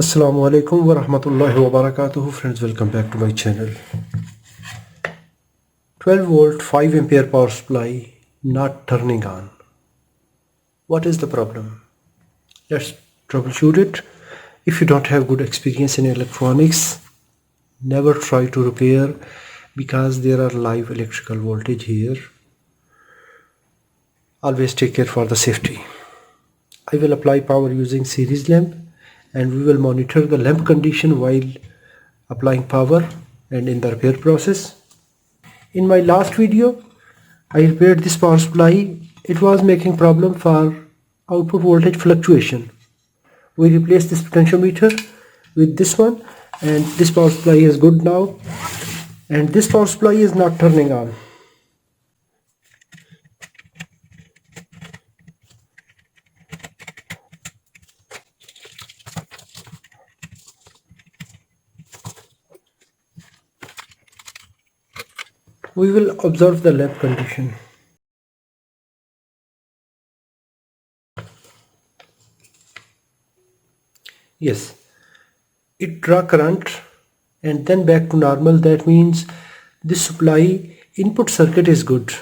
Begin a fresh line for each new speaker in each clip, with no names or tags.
Assalamu alaikum wa rahmatullahi wa barakatuhu. Friends, welcome back to my channel. 12 volt 5 ampere power supply not turning on. What is the problem? Let's troubleshoot it. If you don't have good experience in electronics, never try to repair because there are live electrical voltage here. Always take care for the safety. I will apply power using series lamp and we will monitor the lamp condition while applying power and in the repair process. In my last video, I repaired this power supply. It was making problem for output voltage fluctuation. We replaced this potentiometer with this one and this power supply is good now, and this power supply is not turning on. We will observe the lamp condition. Yes, it draw current and then back to normal. That means this supply input circuit is good,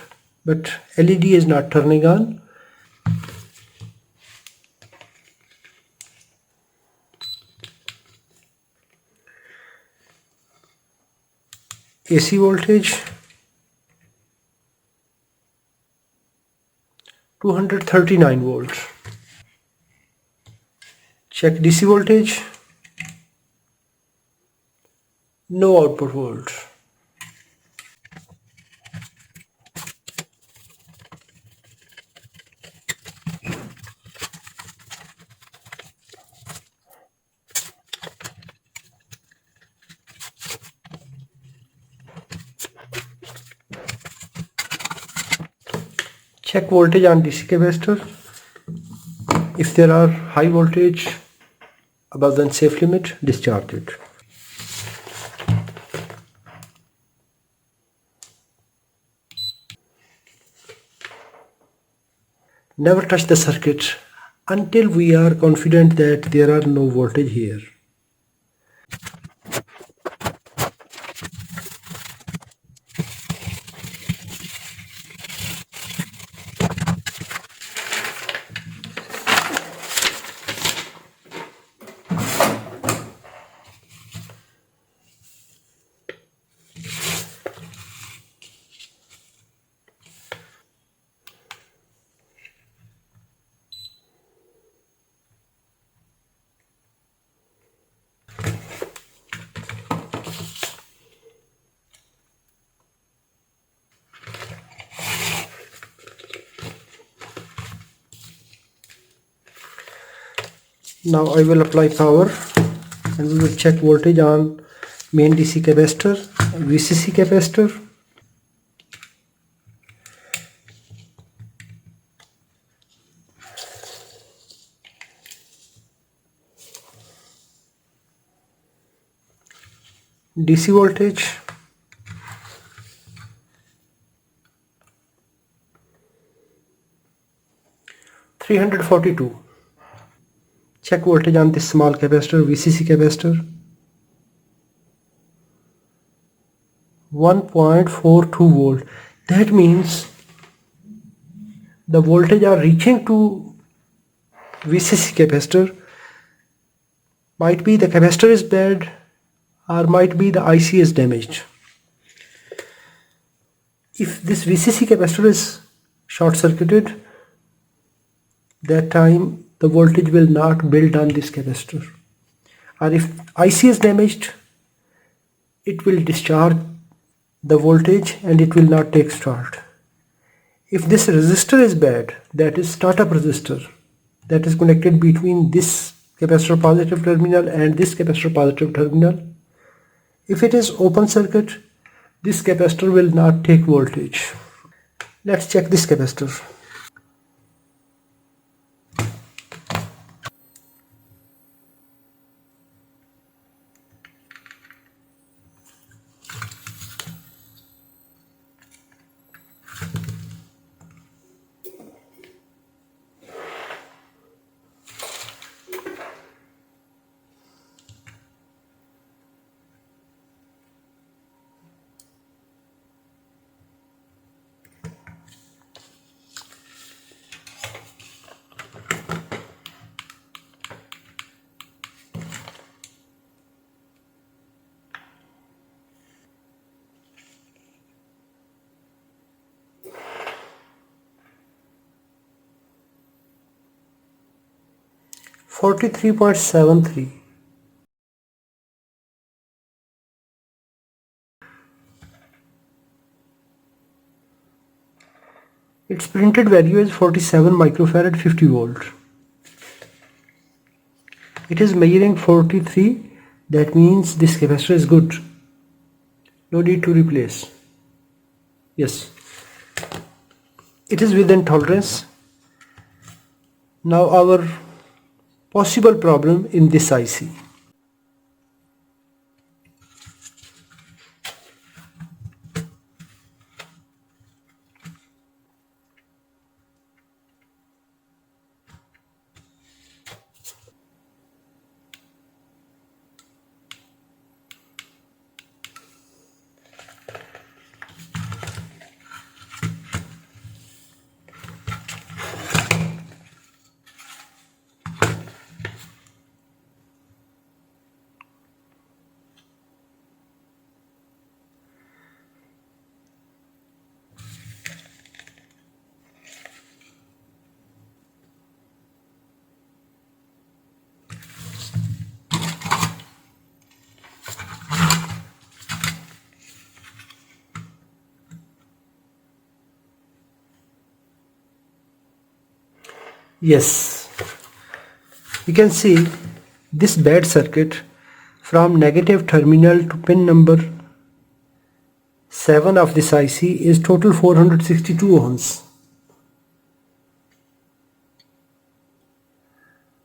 but LED is not turning on. AC voltage 239 volts. Check DC voltage, no output volts. Check voltage on DC capacitor. If there are high voltage above the safe limit, discharge it. Never touch the circuit until we are confident that there are no voltage here. Now I will apply power and we will check voltage on main DC capacitor, VCC capacitor. DC voltage 342. Check voltage on this small capacitor, VCC capacitor, 1.42 volt. That means the voltage are reaching to VCC capacitor. Might be the capacitor is bad or might be the IC is damaged. If this VCC capacitor is short circuited, that time the voltage will not build on this capacitor. Or if IC is damaged, it will discharge the voltage and it will not take start. If this resistor is bad, that is startup resistor, that is connected between this capacitor positive terminal and this capacitor positive terminal. If it is open circuit, this capacitor will not take voltage. Let's check this capacitor. 43.73. Its printed value is 47 microfarad 50 volt. It is measuring 43. That means this capacitor is good. No need to replace. Yes, it is within tolerance. Now our possible problem in this IC. Yes, you can see this bad circuit from negative terminal to pin number 7 of this IC is total 462 ohms.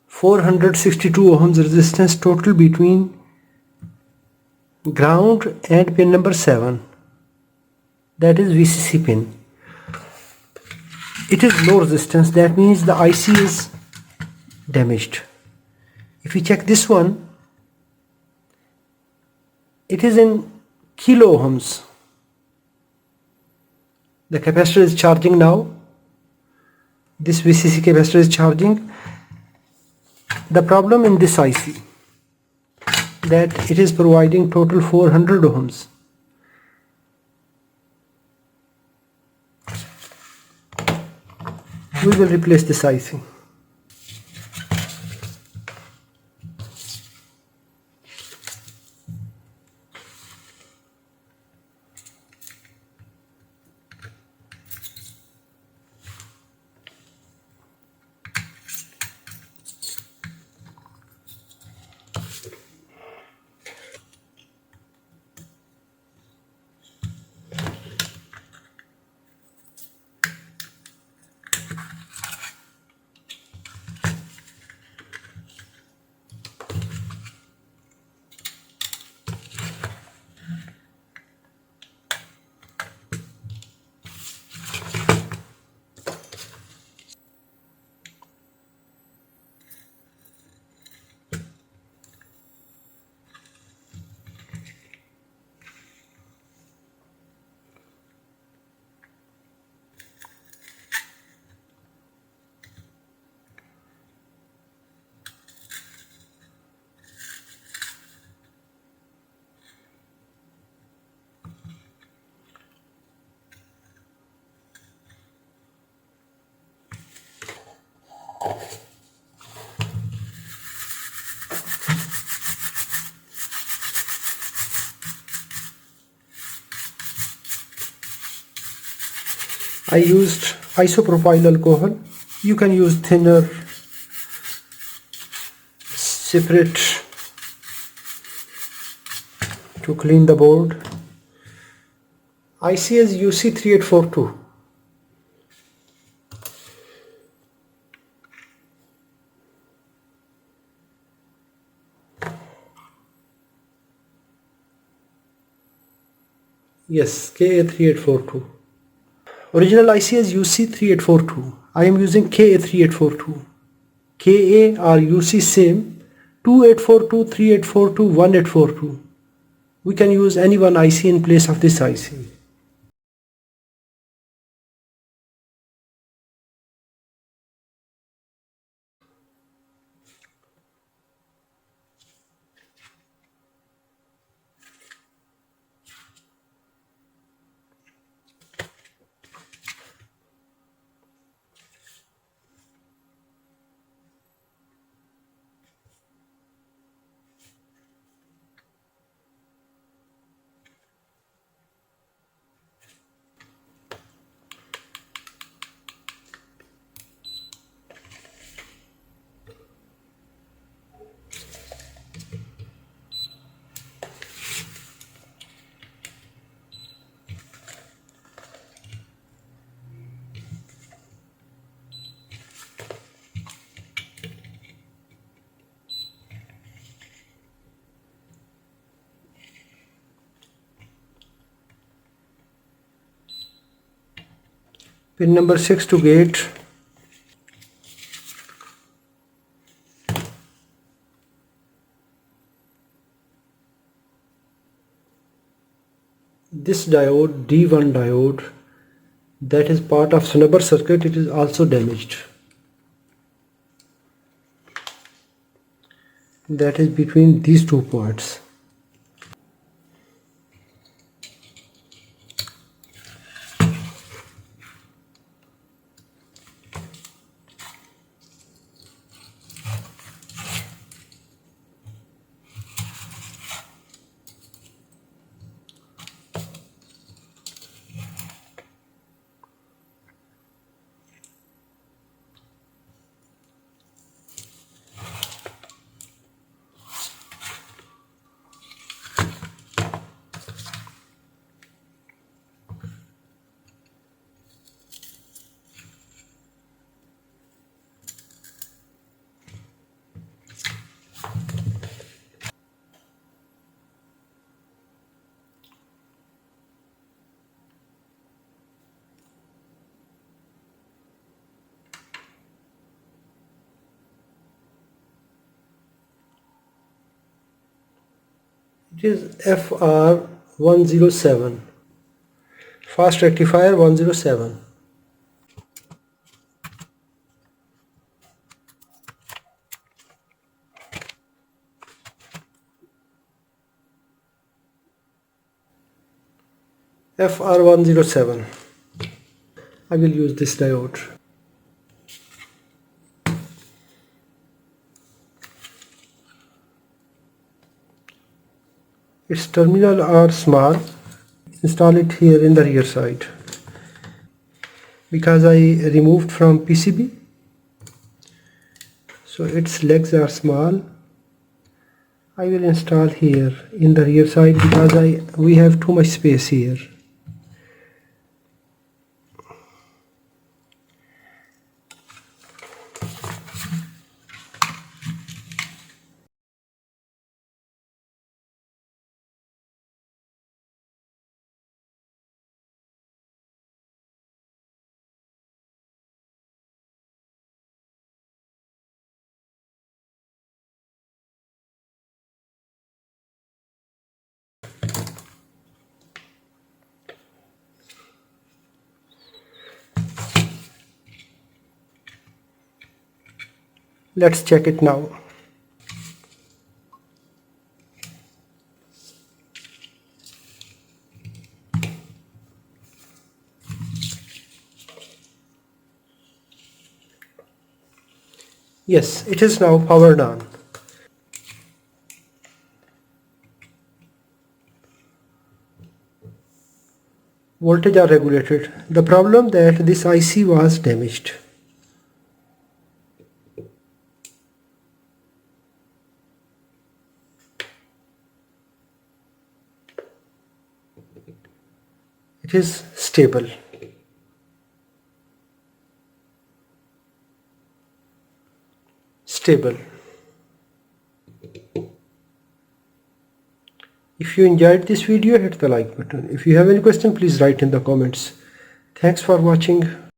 462 ohms resistance total between ground and pin number 7, that is VCC pin. It is low resistance, that means the IC is damaged. If we check this one, it is in kilo ohms. The capacitor is charging now. This VCC capacitor is charging. The problem in this IC that it is providing total 400 ohms. We will replace this IC. I used isopropyl alcohol. You can use thinner, separate to clean the board. IC is UC3842. Yes, KA3842. Original IC is UC3842. I am using KA3842. KA or UC same, 2842, 3842, 1842. We can use any one IC in place of this IC. Pin number 6 to gate. This diode, D1 diode, that is part of snubber circuit, it is also damaged. That is between these two points. It is FR107, fast rectifier 107. FR107. I will use this diode. Its terminal are small. Install it here in the rear side. Because I removed from PCB, so its legs are small. I will install here in the rear side because we have too much space here. Let's check it now. Yes, it is now powered on. Voltage are regulated. The problem that this IC was damaged. It is stable. Stable. If you enjoyed this video, hit the like button. If you have any question, please write in the comments. Thanks for watching.